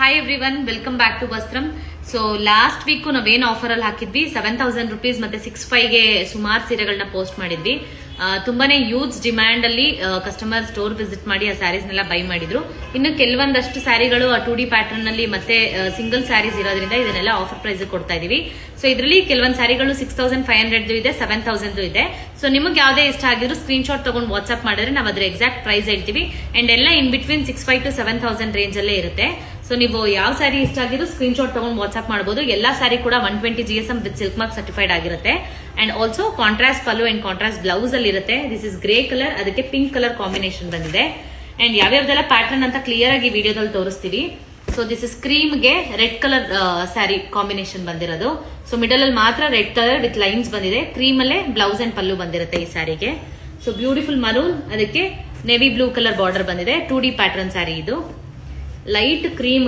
Hi everyone, welcome back to Vastram. So last week ನಾವೇನು offer ಅಲ್ಲಿ ಹಾಕಿದ್ವಿ, 7,000 rupees ಮತ್ತೆ 6,500ಗೆ ಸುಮಾರು ಸೀರೆಗಳನ್ನ ಪೋಸ್ಟ್ ಮಾಡಿದ್ವಿ. ತುಂಬಾನೇ ಯೂಸ್ ಡಿಮ್ಯಾಂಡ್ ಅಲ್ಲಿ ಕಸ್ಟಮರ್ ಸ್ಟೋರ್ ವಿಸಿಟ್ ಮಾಡಿ ಆ ಸ್ಯಾರೀಸ್ ನೆಲ್ಲ ಬೈ ಮಾಡಿದ್ರು. ಇನ್ನು ಕೆಲವೊಂದಷ್ಟು ಸ್ಯಾರಿಗಳು 2D ಪ್ಯಾಟರ್ನ್ ನಲ್ಲಿ ಮತ್ತೆ ಸಿಂಗಲ್ ಸ್ಯಾರೀಸ್ ಇರೋದ್ರಿಂದ ಇದನ್ನೆಲ್ಲ ಆಫರ್ ಪ್ರೈಸ್ ಕೊಡ್ತಾ ಇದೀವಿ. ಸೊ ಇದರಲ್ಲಿ ಕೆಲವೊಂದು ಸ್ಯಾರಿಗಳು 6,500 ಇದೆ, 7,000 ಇದೆ. ಸೊ ನಿಮಗೆ ಯಾವ್ದೇ ಇಷ್ಟ ಆಗಿದ್ರು ಸ್ಕ್ರೀನ್ ಶಾಟ್ ತಗೊಂಡು ವಾಟ್ಸ್ಆಪ್ ಮಾಡಿದ್ರೆ ನಾವು ಅದ್ರ ಎಕ್ಸಾಕ್ಟ್ ಪ್ರೈಸ್ ಹೇಳ್ತೀವಿ. ಅಂಡ್ ಎಲ್ಲ ಇನ್ ಬಿಟ್ವೀನ್ 6,500 to 7,000 ರೇಂಜ್ ಅಲ್ಲೇ ಇರುತ್ತೆ. ಸೊ ನೀವು ಯಾವ ಸ್ಯಾರಿ ಇಷ್ಟ ಆಗಿದ್ರು ಸ್ಕ್ರೀನ್ ಶಾಟ್ ತಗೊಂಡು ವಾಟ್ಸ್ಆಪ್ ಮಾಡಬಹುದು. ಎಲ್ಲಾ ಸ್ಯಾರಿ ಕೂಡ 120 GSM with silk mark certified ಆಗಿರುತ್ತೆ. And also contrast pallu and contrast blouse ಅಲ್ಲಿ ಇರುತ್ತೆ. ದಿಸ್ ಇಸ್ ಗ್ರೇ ಕಲರ್, ಅದಕ್ಕೆ ಪಿಂಕ್ ಕಲರ್ ಕಾಂಬಿನೇಷನ್ ಬಂದಿದೆ. ಅಂಡ್ ಯಾವ್ಯಾವ್ದೆಲ್ಲ ಪ್ಯಾಟರ್ನ್ ಅಂತ ಕ್ಲಿಯರ್ ಆಗಿ ವಿಡಿಯೋದಲ್ಲಿ ತೋರಿಸ್ತೀವಿ. ಸೊ ದಿಸ್ ಇಸ್ ಕ್ರೀಮ್ ಗೆ ರೆಡ್ ಕಲರ್ ಸ್ಯಾರಿ ಕಾಂಬಿನೇಷನ್ ಬಂದಿರೋದು. ಸೊ ಮಿಡಲ್ ಅಲ್ಲಿ ಮಾತ್ರ ರೆಡ್ ಕಲರ್ ವಿತ್ ಲೈನ್ಸ್ ಬಂದಿದೆ. ಕ್ರೀಮ್ ಅಲ್ಲೇ ಬ್ಲೌಸ್ ಅಂಡ್ ಪಲ್ಲು ಬಂದಿರುತ್ತೆ ಈ ಸ್ಯಾರಿಗೆ. ಸೊ ಬ್ಯೂಟಿಫುಲ್ ಮರೂನ್, ಅದಕ್ಕೆ ನೇವಿ ಬ್ಲೂ ಕಲರ್ ಬಾರ್ಡರ್ ಬಂದಿದೆ. 2D ಪ್ಯಾಟರ್ನ್ ಸ್ಯಾರಿ ಇದು. Light cream